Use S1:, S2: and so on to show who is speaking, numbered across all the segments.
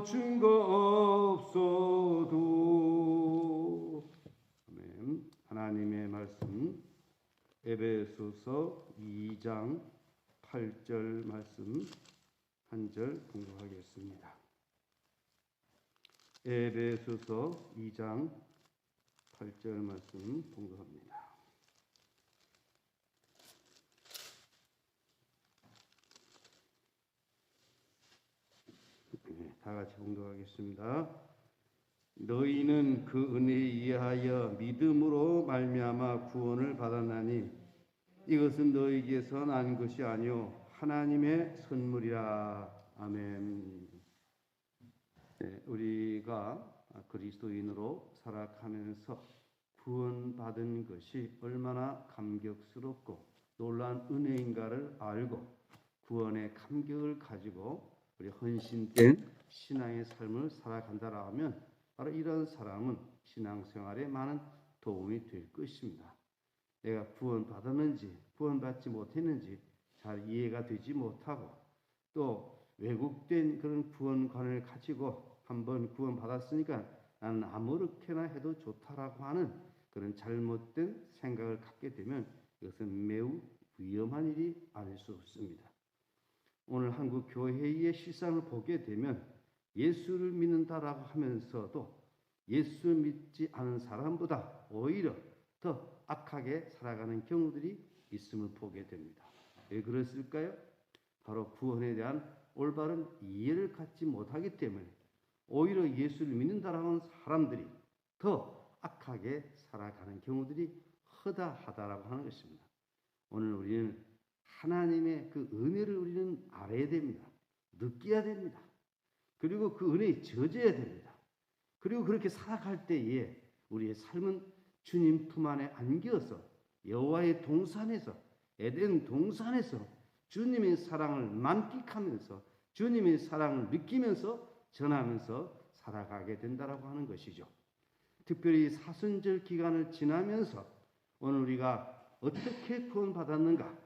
S1: 증거 없어도. 아멘. 하나님의 말씀 에베소서 2장 8절 말씀 한 절 공부하겠습니다. 에베소서 2장 8절 말씀 공부합니다. 다 같이 봉독하겠습니다. 너희는 그 은혜에 의하여 믿음으로 말미암아 구원을 받았나니 이것은 너희에게서 난 것이 아니요 하나님의 선물이라. 아멘. 우리가 그리스도인으로 살아가면서 구원받은 것이 얼마나 감격스럽고 놀라운 은혜인가를 알고 구원의 감격을 가지고 우리 헌신된 신앙의 삶을 살아간다라 하면 바로 이런 사람은 신앙생활에 많은 도움이 될 것입니다. 내가 구원받았는지 구원받지 못했는지 잘 이해가 되지 못하고 또 왜곡된 그런 구원관을 가지고 한번 구원받았으니까 나는 아무렇게나 해도 좋다라고 하는 그런 잘못된 생각을 갖게 되면 이것은 매우 위험한 일이 아닐 수 없습니다. 오늘 한국 교회의 실상을 보게 되면 예수를 믿는다라고 하면서도 예수 믿지 않은 사람보다 오히려 더 악하게 살아가는 경우들이 있음을 보게 됩니다. 왜 그랬을까요? 바로 구원에 대한 올바른 이해를 갖지 못하기 때문에 오히려 예수를 믿는다라고 하는 사람들이 더 악하게 살아가는 경우들이 허다하다라고 하는 것입니다. 오늘 우리는 하나님의 그 은혜를 우리는 알아야 됩니다. 느껴야 됩니다. 그리고 그 은혜에 젖어야 됩니다. 그리고 그렇게 살아갈 때에 우리의 삶은 주님 품 안에 안겨서 여호와의 동산에서 에덴 동산에서 주님의 사랑을 만끽하면서 주님의 사랑을 느끼면서 전하면서 살아가게 된다라고 하는 것이죠. 특별히 사순절 기간을 지나면서 오늘 우리가 어떻게 구원받았는가?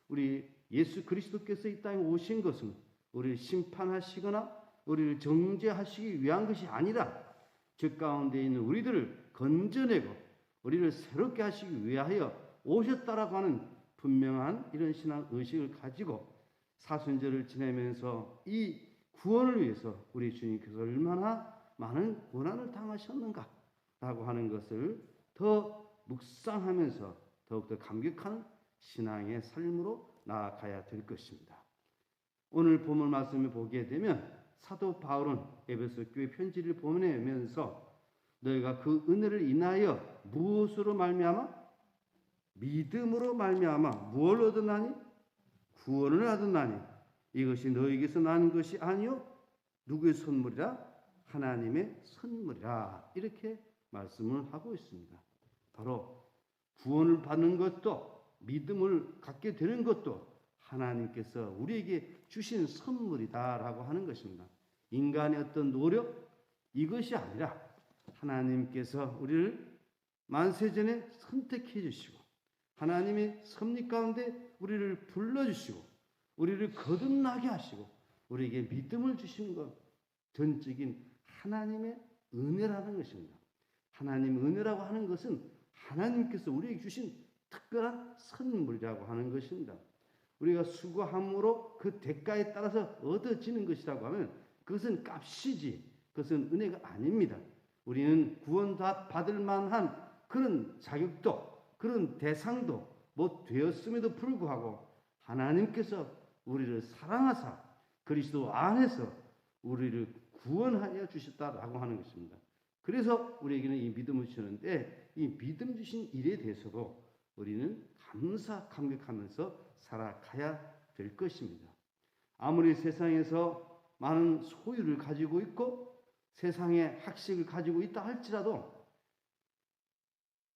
S1: 우리 예수 그리스도께서 이 땅에 오신 것은 우리를 심판하시거나 우리를 정죄하시기 위한 것이 아니라 죄 가운데 있는 우리들을 건져내고 우리를 새롭게 하시기 위하여 오셨다라고 하는 분명한 이런 신앙 의식을 가지고 사순절을 지내면서 이 구원을 위해서 우리 주님께서 얼마나 많은 고난을 당하셨는가라고 하는 것을 더 묵상하면서 더욱더 감격한 신앙의 삶으로 나아가야 될 것입니다. 오늘 본문 말씀을 보게 되면 사도 바울은 에베소 교회 편지를 보내면서 너희가 그 은혜를 인하여 무엇으로 말미암아? 믿음으로 말미암아 무엇을 얻었나니? 구원을 얻었나니 이것이 너희에게서 난 것이 아니요 누구의 선물이라? 하나님의 선물이라. 이렇게 말씀을 하고 있습니다. 바로 구원을 받는 것도 믿음을 갖게 되는 것도 하나님께서 우리에게 주신 선물이다라고 하는 것입니다. 인간의 어떤 노력 이것이 아니라 하나님께서 우리를 만세전에 선택해 주시고 하나님의 섭리 가운데 우리를 불러주시고 우리를 거듭나게 하시고 우리에게 믿음을 주신 것 전적인 하나님의 은혜라는 것입니다. 하나님의 은혜라고 하는 것은 하나님께서 우리에게 주신 특별한 선물이라고 하는 것입니다. 우리가 수고함으로 그 대가에 따라서 얻어지는 것이라고 하면 그것은 값이지 그것은 은혜가 아닙니다. 우리는 구원받을 만한 그런 자격도 그런 대상도 못 되었음에도 불구하고 하나님께서 우리를 사랑하사 그리스도 안에서 우리를 구원하여 주셨다라고 하는 것입니다. 그래서 우리에게는 이 믿음을 주시는데 이 믿음 주신 일에 대해서도 우리는 감격하면서 살아가야 될 것입니다. 아무리 세상에서 많은 소유를 가지고 있고 세상의 학식을 가지고 있다 할지라도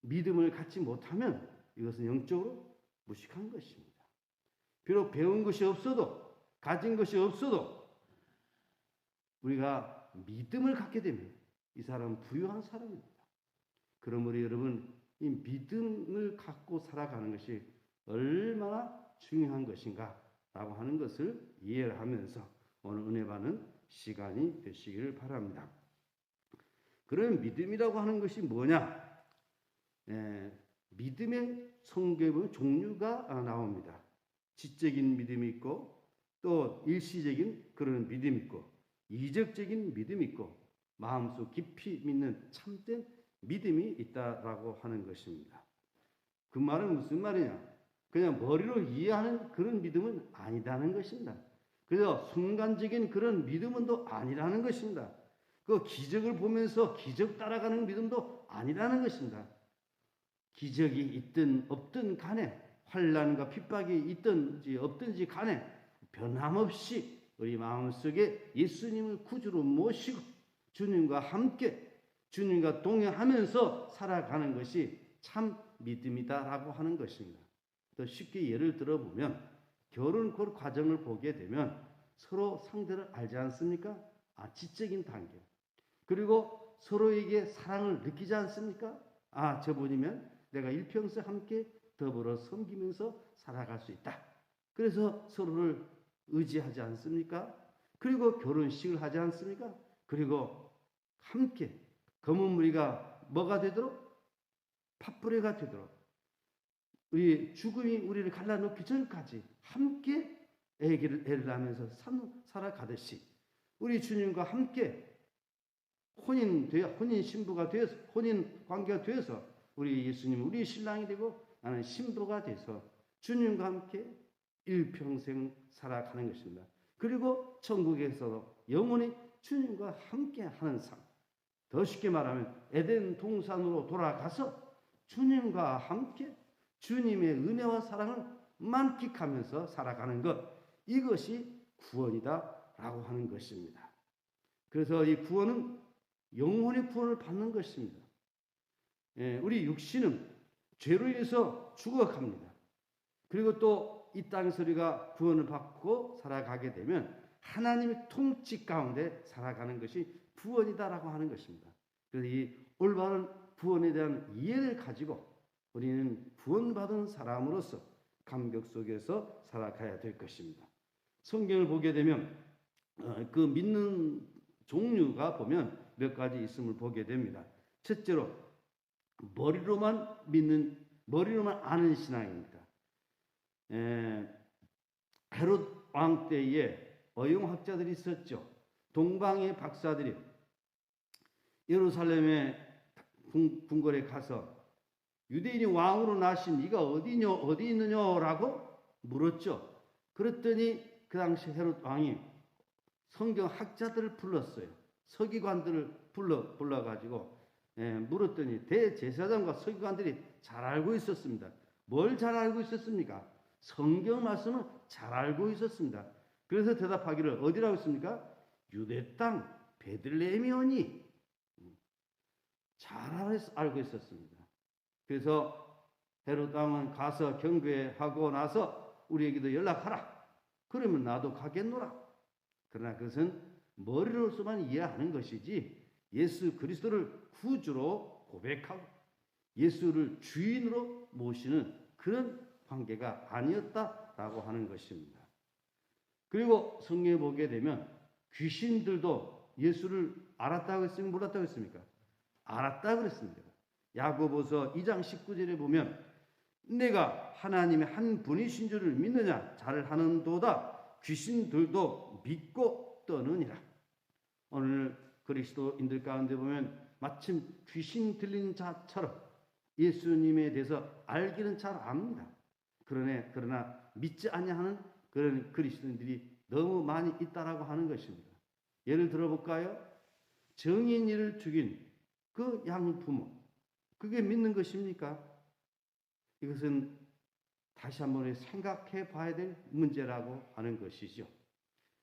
S1: 믿음을 갖지 못하면 이것은 영적으로 무식한 것입니다. 비록 배운 것이 없어도 가진 것이 없어도 우리가 믿음을 갖게 되면 이 사람은 부유한 사람입니다. 그러므로 여러분 이 믿음을 갖고 살아가는 것이 얼마나 중요한 것인가 라고 하는 것을 이해를 하면서 오늘 은혜 받는 시간이 되시기를 바랍니다. 그런 믿음이라고 하는 것이 뭐냐? 믿음의 성경의 종류가 나옵니다. 지적인 믿음이 있고, 또 일시적인 그런 믿음이 있고, 이적적인 믿음이 있고, 마음속 깊이 믿는 참된 믿음이 있다라고 하는 것입니다. 그 말은 무슨 말이냐? 그냥 머리로 이해하는 그런 믿음은 아니라는 것입니다. 그래서 순간적인 그런 믿음은 또 아니라는 것입니다. 그 기적을 보면서 기적 따라가는 믿음도 아니라는 것입니다. 기적이 있든 없든 간에, 환난과 핍박이 있든지 없든지 간에 변함없이 우리 마음속에 예수님을 구주로 모시고 주님과 함께 주님과 동행하면서 살아가는 것이 참 믿음이다라고 하는 것입니다. 더 쉽게 예를 들어보면 결혼 그 과정을 보게 되면 서로 상대를 알지 않습니까? 지적인 단계. 그리고 서로에게 사랑을 느끼지 않습니까? 저분이면 내가 일평생 함께 더불어 섬기면서 살아갈 수 있다. 그래서 서로를 의지하지 않습니까? 그리고 결혼식을 하지 않습니까? 그리고 함께 검은 무리가 뭐가 되도록? 팥뿌리가 되도록 우리 죽음이 우리를 갈라놓기 전까지 함께 애를 하면서 살아가듯이 우리 주님과 함께 혼인 신부가 되어서 혼인 관계가 되어서 우리 예수님 우리 신랑이 되고 나는 신부가 돼서 주님과 함께 일평생 살아가는 것입니다. 그리고 천국에서도 영원히 주님과 함께 하는 삶. 더 쉽게 말하면 에덴 동산으로 돌아가서 주님과 함께 주님의 은혜와 사랑을 만끽하면서 살아가는 것, 이것이 구원이다라고 하는 것입니다. 그래서 이 구원은 영혼의 구원을 받는 것입니다. 우리 육신은 죄로 인해서 죽어갑니다. 그리고 또 이 땅에서 우리가 구원을 받고 살아가게 되면 하나님의 통치 가운데 살아가는 것이 구원이다라고 하는 것입니다. 그래서 이 올바른 구원에 대한 이해를 가지고 우리는 구원받은 사람으로서 감격 속에서 살아가야 될 것입니다. 성경을 보게 되면 그 믿는 종류가 보면 몇 가지 있음을 보게 됩니다. 첫째로 머리로만 아는 신앙입니다. 헤롯 왕 때에 어용학자들이 있었죠. 동방의 박사들이 예루살렘의 궁궐에 가서 유대인이 왕으로 나신 네가 어디 있느냐라고 물었죠. 그랬더니 그 당시 헤롯 왕이 성경 학자들을 불렀어요. 서기관들을 불러가지고 물었더니 대제사장과 서기관들이 잘 알고 있었습니다. 뭘 잘 알고 있었습니까? 성경 말씀을 잘 알고 있었습니다. 그래서 대답하기를 어디라고 했습니까? 유대 땅 베들레헴이오니. 잘 알고 있었습니다. 그래서 헤롯 왕은 가서 경배하고 나서 우리에게도 연락하라. 그러면 나도 가겠노라. 그러나 그것은 머리로서만 이해하는 것이지 예수 그리스도를 구주로 고백하고 예수를 주인으로 모시는 그런 관계가 아니었다라고 하는 것입니다. 그리고 성경에 보게 되면 귀신들도 예수를 알았다고 했습니까? 몰랐다고 했습니까? 알았다고 그랬습니다. 야고보서 2장 19절에 보면 내가 하나님의 한 분이신 줄을 믿느냐 잘 하는도다 귀신들도 믿고 떠느니라. 오늘 그리스도인들 가운데 보면 마침 귀신 들린 자처럼 예수님에 대해서 알기는 잘 압니다. 그러나 믿지 아니하는 그런 그리스도인들이 너무 많이 있다라고 하는 것입니다. 예를 들어볼까요? 정인이를 죽인 그 양부모, 그게 믿는 것입니까? 이것은 다시 한번 생각해 봐야 될 문제라고 하는 것이죠.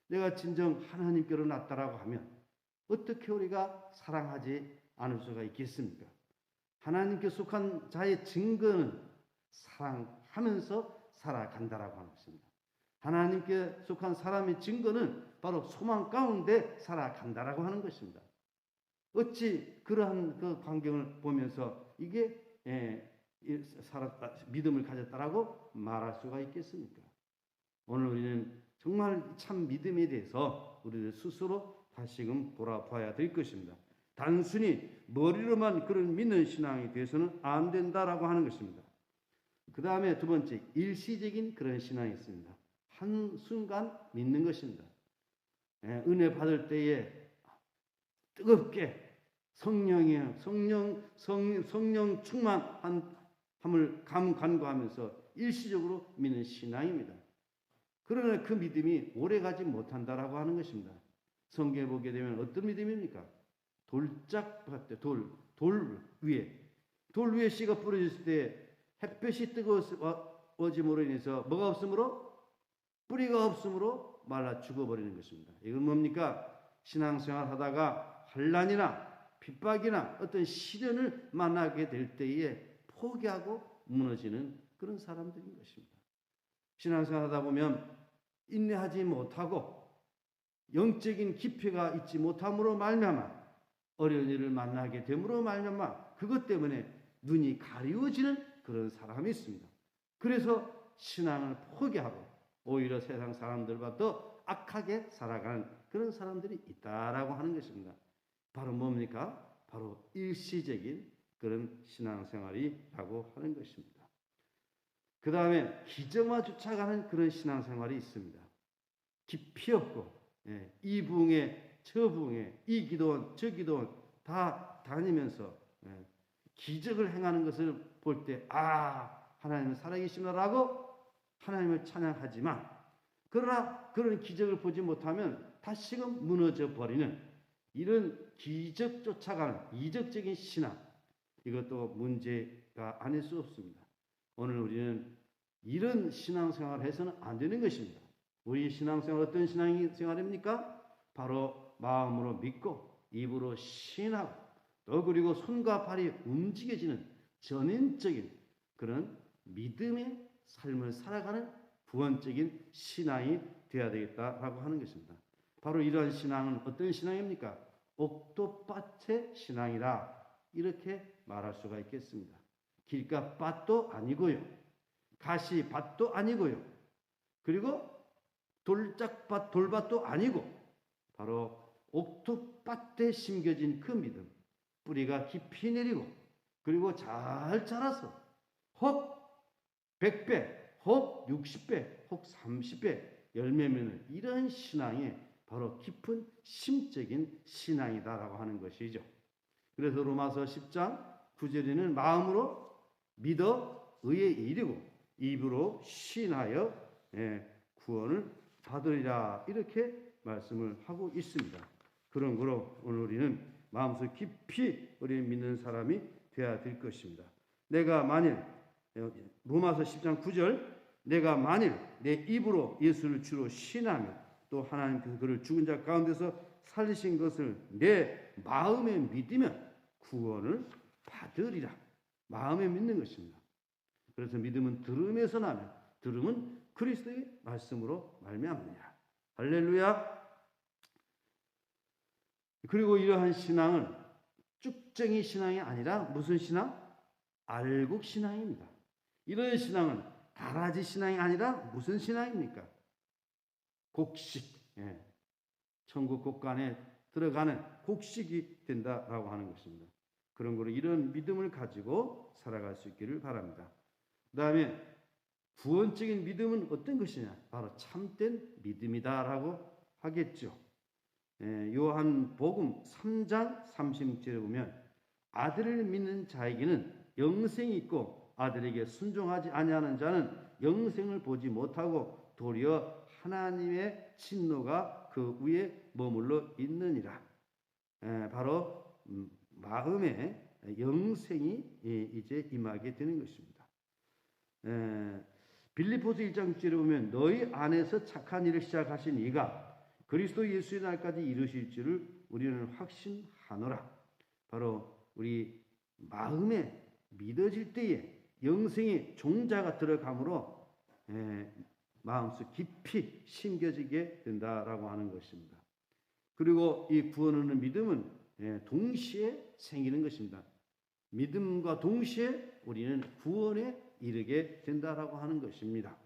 S1: 내가 진정 하나님께로 났다라고 하면 어떻게 우리가 사랑하지 않을 수가 있겠습니까? 하나님께 속한 자의 증거는 사랑하면서 살아간다라고 하는 것입니다. 하나님께 속한 사람의 증거는 바로 소망 가운데 살아간다라고 하는 것입니다. 어찌 그러한 그 광경을 보면서 이게 믿음을 가졌다라고 말할 수가 있겠습니까? 오늘 우리는 정말 참 믿음에 대해서 우리들 스스로 다시금 돌아봐야 될 것입니다. 단순히 머리로만 그런 믿는 신앙이 돼서는 안 된다라고 하는 것입니다. 그 다음에 두 번째, 일시적인 그런 신앙이 있습니다. 한순간 믿는 것입니다. 은혜 받을 때에 뜨겁게 성령 충만함을 간구하면서 일시적으로 믿는 신앙입니다. 그러나 그 믿음이 오래가지 못한다라고 하는 것입니다. 성경에 보게 되면 어떤 믿음입니까? 돌짝밭에 돌 위에 씨가 뿌려졌을 때 햇볕이 뜨거워짐으로 인해서 뭐가 없으므로? 뿌리가 없으므로 말라 죽어버리는 것입니다. 이건 뭡니까? 신앙생활 하다가 환난이나 핍박이나 어떤 시련을 만나게 될 때에 포기하고 무너지는 그런 사람들인 것입니다. 신앙생활 하다 보면 인내하지 못하고 영적인 깊이가 있지 못함으로 말미암아 어려운 일을 만나게 됨으로 말미암아 그것 때문에 눈이 가리워지는 그런 사람이 있습니다. 그래서 신앙을 포기하고 오히려 세상 사람들보다 더 악하게 살아가는 그런 사람들이 있다라고 하는 것입니다. 바로 뭡니까? 바로 일시적인 그런 신앙생활이라고 하는 것입니다. 그 다음에 기저마주쳐가는 그런 신앙생활이 있습니다. 깊이 없고 이 부흥회 저 부흥회 이 기도원 저 기도원 다 다니면서 기적을 행하는 것을 볼 때 하나님은 살아계시구나라고 하나님을 찬양하지만 그러나 그런 기적을 보지 못하면 다시금 무너져 버리는 이런 기적 쫓아가는 이적적인 신앙, 이것도 문제가 아닐 수 없습니다. 오늘 우리는 이런 신앙생활을 해서는 안 되는 것입니다. 우리 신앙생활 어떤 신앙생활입니까? 바로 마음으로 믿고 입으로 신하고 또 그리고 손과 발이 움직여지는 전인적인 그런 믿음의 삶을 살아가는 구원적인 신앙이 되어야 되겠다라고 하는 것입니다. 바로 이러한 신앙은 어떤 신앙입니까? 옥토밭의 신앙이라 이렇게 말할 수가 있겠습니다. 길가밭도 아니고요. 가시밭도 아니고요. 그리고 돌밭도 아니고 바로 옥토밭에 심겨진 그 믿음, 뿌리가 깊이 내리고 그리고 잘 자라서 혹 100배, 혹 60배, 혹 30배 열매맺는 이런 신앙이 바로 깊은 심적인 신앙이다라고 하는 것이죠. 그래서 로마서 10장 9절에는 마음으로 믿어 의에 이르고 입으로 신하여 구원을 받으리라 이렇게 말씀을 하고 있습니다. 그런 거로 오늘 우리는 마음속 깊이 우리는 믿는 사람이 되어야 될 것입니다. 내가 만일 로마서 10장 9절 내가 만일 내 입으로 예수를 주로 신하며 또 하나님께서 그를 죽은 자 가운데서 살리신 것을 내 마음에 믿으면 구원을 받으리라. 마음에 믿는 것입니다. 그래서 믿음은 들음에서 나며 들음은 그리스도의 말씀으로 말미암느니라. 할렐루야. 그리고 이러한 신앙은 쭉정이 신앙이 아니라 무슨 신앙? 알곡 신앙입니다. 이런 신앙은 가라지 신앙이 아니라 무슨 신앙입니까? 곡식, 천국 곡간에 들어가는 곡식이 된다라고 하는 것입니다. 그런 거로 이런 믿음을 가지고 살아갈 수 있기를 바랍니다. 그 다음에 구원적인 믿음은 어떤 것이냐? 바로 참된 믿음이다라고 하겠죠. 요한복음 3장 30절에 보면 아들을 믿는 자에게는 영생이 있고 아들에게 순종하지 아니하는 자는 영생을 보지 못하고 도리어 하나님의 진노가 그 위에 머물러 있느니라. 바로 마음에 영생이 이제 임하게 되는 것입니다. 빌립보서 1장 6절에 보면 너희 안에서 착한 일을 시작하신 이가 그리스도 예수의 날까지 이루실 줄을 우리는 확신하노라. 바로 우리 마음에 믿어질 때에 영생의 종자가 들어가므로 마음속 깊이 심겨지게 된다라고 하는 것입니다. 그리고 이 구원 얻는 믿음은 동시에 생기는 것입니다. 믿음과 동시에 우리는 구원에 이르게 된다라고 하는 것입니다.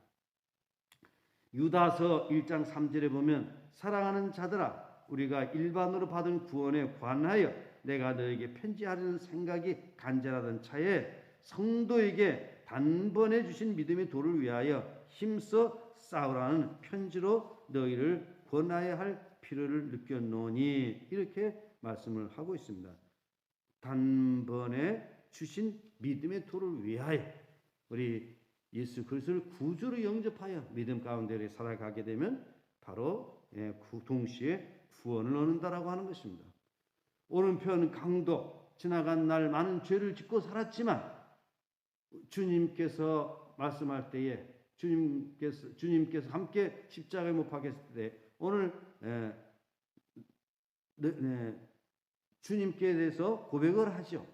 S1: 유다서 1장 3절에 보면 사랑하는 자들아 우리가 일반으로 받은 구원에 관하여 내가 너에게 편지하려는 생각이 간절하던 차에 성도에게 단번에 주신 믿음의 도를 위하여 힘써 싸우라는 편지로 너희를 권하여야 할 필요를 느꼈노니, 이렇게 말씀을 하고 있습니다. 단번에 주신 믿음의 도를 위하여 우리 예수 그리스도를 구주로 영접하여 믿음 가운데 살아가게 되면 바로 동시에 구원을 얻는다라고 하는 것입니다. 오른편 강도 지나간 날 많은 죄를 짓고 살았지만 주님께서 말씀할 때에 주님께서 함께 십자가에 못 박혔을 때 오늘 주님께 대해서 고백을 하죠.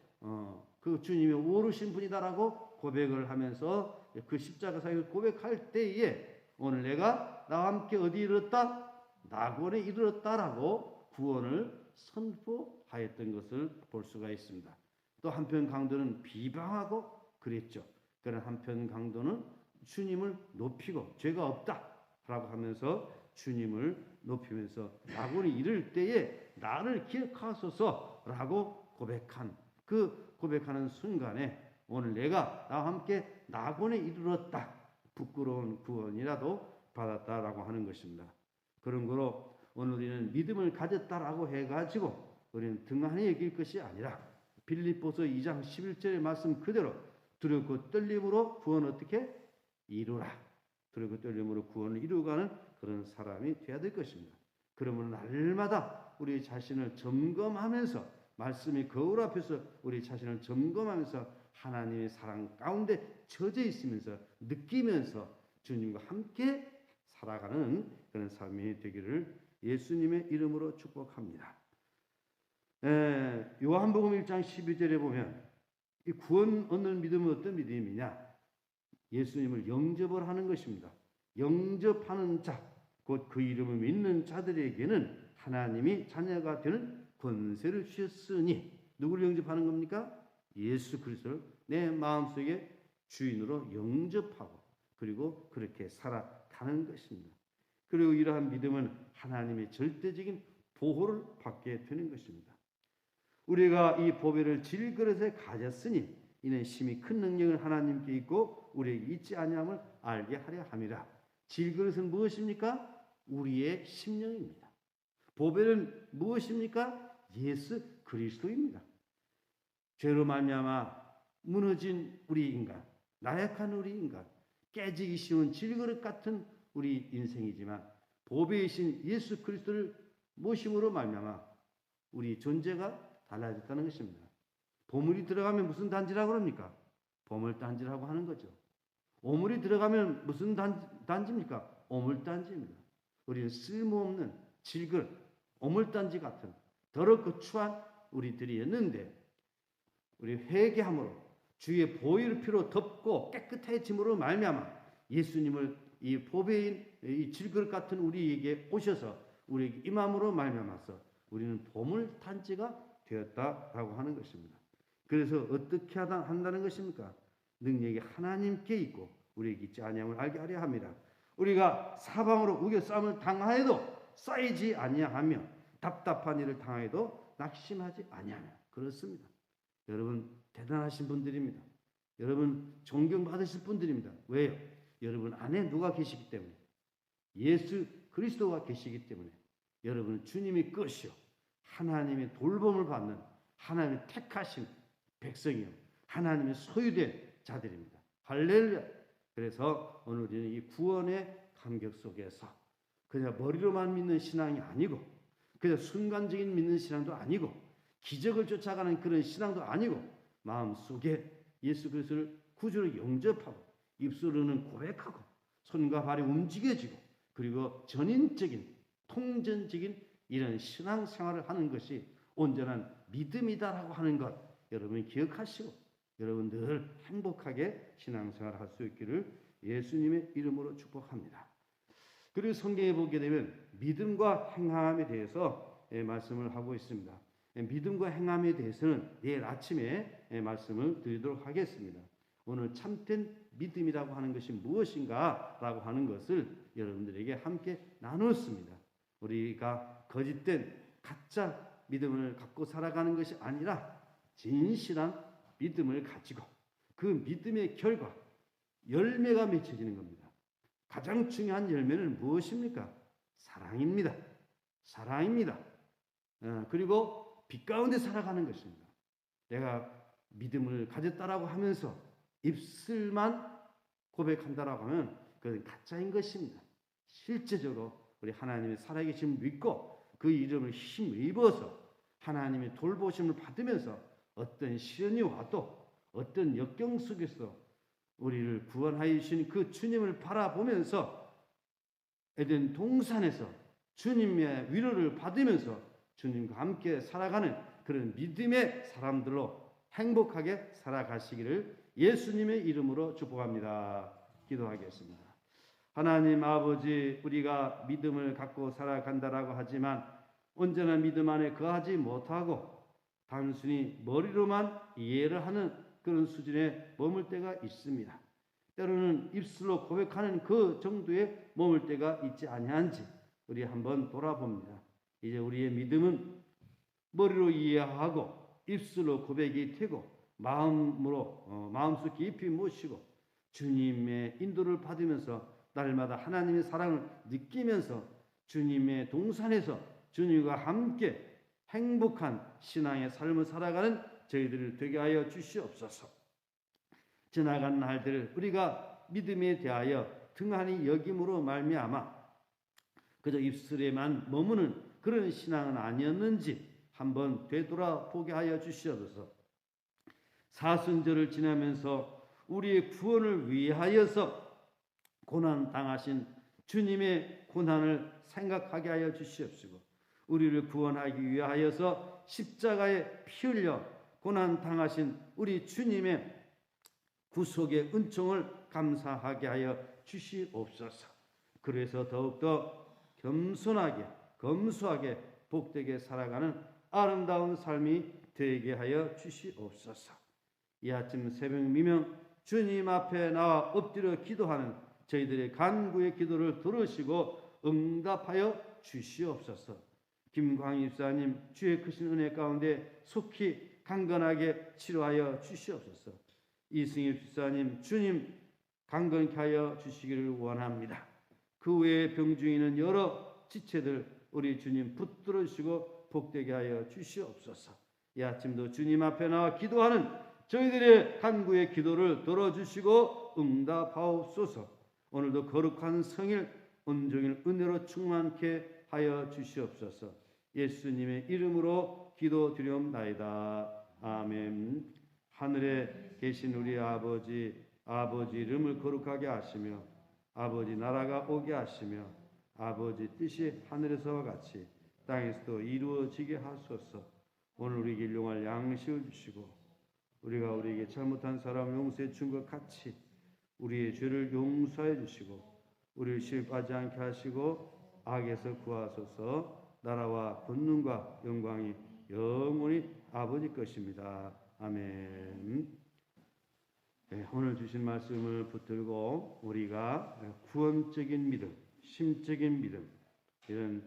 S1: 그 주님이 오르신 분이다라고 고백을 하면서 그 십자가 사역을 고백할 때에 오늘 내가 나와 함께 어디 이르렀다? 낙원에 이르렀다라고 구원을 선포하였던 것을 볼 수가 있습니다. 또 한편 강도는 비방하고 그랬죠. 그러나 한편 강도는 주님을 높이고 죄가 없다라고 하면서 주님을 높이면서 낙원에 이를 때에 나를 기억하소서라고 고백하는 순간에 오늘 내가 나와 함께 낙원에 이르렀다. 부끄러운 구원이라도 받았다라고 하는 것입니다. 그런 거로 오늘 우리는 믿음을 가졌다라고 해가지고 우리는 등한히 여길 것이 아니라 빌립보서 2장 11절의 말씀 그대로 두렵고 떨림으로 구원 어떻게 이루라. 두렵고 떨림으로 구원을 이루어가는 그런 사람이 되어야 될 것입니다. 그러면 날마다 우리 자신을 점검하면서 말씀이 거울 앞에서 우리 자신을 점검하면서 하나님의 사랑 가운데 젖어 있으면서 느끼면서 주님과 함께 살아가는 그런 삶이 되기를 예수님의 이름으로 축복합니다. 요한복음 1장 12절에 보면 이 구원 얻는 믿음은 어떤 믿음이냐? 예수님을 영접을 하는 것입니다. 영접하는 자, 곧 그 이름을 믿는 자들에게는 하나님이 자녀가 되는 권세를 주셨으니, 누구를 영접하는 겁니까? 예수 그리스도를 내 마음속에 주인으로 영접하고 그리고 그렇게 살아가는 것입니다. 그리고 이러한 믿음은 하나님의 절대적인 보호를 받게 되는 것입니다. 우리가 이 보배를 질그릇에 가졌으니 이는 심히 큰 능력을 하나님께 있고 우리에게 있지 아니함을 알게 하려 함이라. 질그릇은 무엇입니까? 우리의 심령입니다. 보배는 무엇입니까? 예수 그리스도입니다. 죄로 말미암아 무너진 우리 인간, 나약한 우리 인간, 깨지기 쉬운 질그릇 같은 우리 인생이지만 보배이신 예수 그리스도를 모심으로 말미암아 우리 존재가 달라졌다는 것입니다. 보물이 들어가면 무슨 단지라고 그럽니까? 보물단지라고 하는 거죠. 오물이 들어가면 무슨 단지입니까? 오물단지입니다. 우리는 쓸모없는 질그릇, 오물단지 같은 더럽고 추한 우리들이었는데 우리 회개함으로 주의 보혈 피로 덮고 깨끗해짐으로 말미암아 예수님을 이 보배인 이 질그릇 같은 우리에게 오셔서 우리에게 임함으로 말미암아서 우리는 보물단지가 되었다라고 하는 것입니다. 그래서 어떻게 한다는 것입니까? 능력이 하나님께 있고 우리에게 있지 아니함을 알게 하려 합니다. 우리가 사방으로 우겨싸움을 당하여도 쌓이지 아니하며 답답한 일을 당하여도 낙심하지 아니하며. 그렇습니다. 여러분 대단하신 분들입니다. 여러분 존경받으실 분들입니다. 왜요? 여러분 안에 누가 계시기 때문에, 예수 그리스도가 계시기 때문에 여러분은 주님의 것이요 하나님의 돌봄을 받는 하나님의 택하신 백성이요 하나님의 소유된 자들입니다. 할렐루야. 그래서 오늘 우리는 이 구원의 감격 속에서 그냥 머리로만 믿는 신앙이 아니고 그냥 순간적인 믿는 신앙도 아니고 기적을 쫓아가는 그런 신앙도 아니고 마음속에 예수 그리스도를 구주로 영접하고 입술로는 고백하고 손과 발이 움직여지고 그리고 전인적인 통전적인 이런 신앙생활을 하는 것이 온전한 믿음이다라고 하는 것 여러분이 기억하시고 여러분 늘 행복하게 신앙생활을 할 수 있기를 예수님의 이름으로 축복합니다. 그리고 성경에 보게 되면 믿음과 행함에 대해서 말씀을 하고 있습니다. 믿음과 행함에 대해서는 내일 아침에 말씀을 드리도록 하겠습니다. 오늘 참된 믿음이라고 하는 것이 무엇인가 라고 하는 것을 여러분들에게 함께 나눴습니다. 우리가 거짓된 가짜 믿음을 갖고 살아가는 것이 아니라 진실한 믿음을 가지고 그 믿음의 결과 열매가 맺혀지는 겁니다. 가장 중요한 열매는 무엇입니까? 사랑입니다. 사랑입니다. 그리고 빛 가운데 살아가는 것입니다. 내가 믿음을 가졌다라고 하면서 입술만 고백한다라고 하면 그건 가짜인 것입니다. 실제적으로 우리 하나님의 살아계심을 믿고 그 이름을 힘입어서 하나님의 돌보심을 받으면서 어떤 시련이 와도 어떤 역경 속에서 우리를 구원하여 주신 그 주님을 바라보면서 에덴 동산에서 주님의 위로를 받으면서 주님과 함께 살아가는 그런 믿음의 사람들로 행복하게 살아가시기를 예수님의 이름으로 축복합니다. 기도하겠습니다. 하나님 아버지, 우리가 믿음을 갖고 살아간다라고 하지만 언제나 믿음 안에 거하지 못하고 단순히 머리로만 이해를 하는 그런 수준에 머물 때가 있습니다. 때로는 입술로 고백하는 그 정도에 머물 때가 있지 아니한지 우리 한번 돌아봅니다. 이제 우리의 믿음은 머리로 이해하고 입술로 고백이 되고 마음속 깊이 모시고 주님의 인도를 받으면서 날마다 하나님의 사랑을 느끼면서 주님의 동산에서 주님과 함께 행복한 신앙의 삶을 살아가는 저희들을 되게 하여 주시옵소서. 지나간 날들 우리가 믿음에 대하여 등한히 여김으로 말미암아 그저 입술에만 머무는 그런 신앙은 아니었는지 한번 되돌아보게 하여 주시옵소서. 사순절을 지나면서 우리의 구원을 위하여서 고난 당하신 주님의 고난을 생각하게 하여 주시옵시고 우리를 구원하기 위하여서 십자가에 피 흘려 고난 당하신 우리 주님의 구속의 은총을 감사하게 하여 주시옵소서. 그래서 더욱더 겸손하게 검소하게 복되게 살아가는 아름다운 삶이 되게 하여 주시옵소서. 이 아침 새벽 미명 주님 앞에 나와 엎드려 기도하는 저희들의 간구의 기도를 들으시고 응답하여 주시옵소서. 김광희 집사님 주의 크신 은혜 가운데 속히 강건하게 치료하여 주시옵소서. 이승엽 집사님 주님 강건케 하여 주시기를 원합니다. 그 외에 병중에 있는 여러 지체들 우리 주님 붙들어 주시고 복되게 하여 주시옵소서. 이 아침도 주님 앞에 나와 기도하는 저희들의 간구의 기도를 들어주시고 응답하옵소서. 오늘도 거룩한 성일 온종일 은혜로 충만케 하여 주시옵소서. 예수님의 이름으로 기도드리옵나이다. 아멘. 하늘에 계신 우리 아버지 이름을 거룩하게 하시며 아버지 나라가 오게 하시며 아버지 뜻이 하늘에서와 같이 땅에서도 이루어지게 하소서. 오늘 우리에게 일용할 양식을 주시고 우리가 우리에게 잘못한 사람 용서해 준 것 같이 우리의 죄를 용서해 주시고 우리를 시험하지 않게 하시고 악에서 구하소서. 나라와 권능과 영광이 영원히 아버지 것입니다. 아멘. 네, 오늘 주신 말씀을 붙들고 우리가 구원적인 믿음, 심적인 믿음, 이런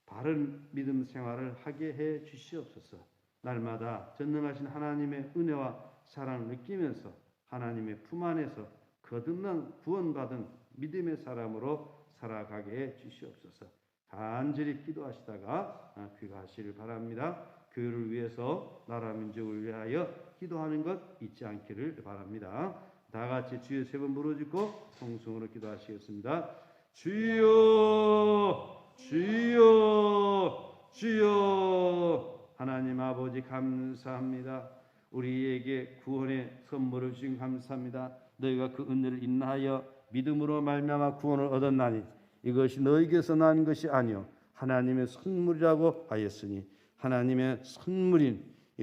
S1: 바른 믿음 생활을 하게 해 주시옵소서. 날마다 전능하신 하나님의 은혜와 사랑을 느끼면서 하나님의 품 안에서 거듭난 구원받은 믿음의 사람으로 살아가게 해 주시옵소서. 간절히 기도하시다가 귀가하시를 바랍니다. 교회를 위해서 나라 민족을 위하여 기도하는 것 잊지 않기를 바랍니다. 다 같이 주여 세 번 부르짖고 통성으로 기도하시겠습니다. 주여 주여 주여. 하나님 아버지 감사합니다. 우리에게 구원의 선물을 주신 감사합니다. 너희가 그 은혜를 인하여 믿음으로 말미암아 구원을 얻었나니 이것이 너희에게서 난 것이 아니요 하나님의 선물이라고 하였으니 하나님의 선물인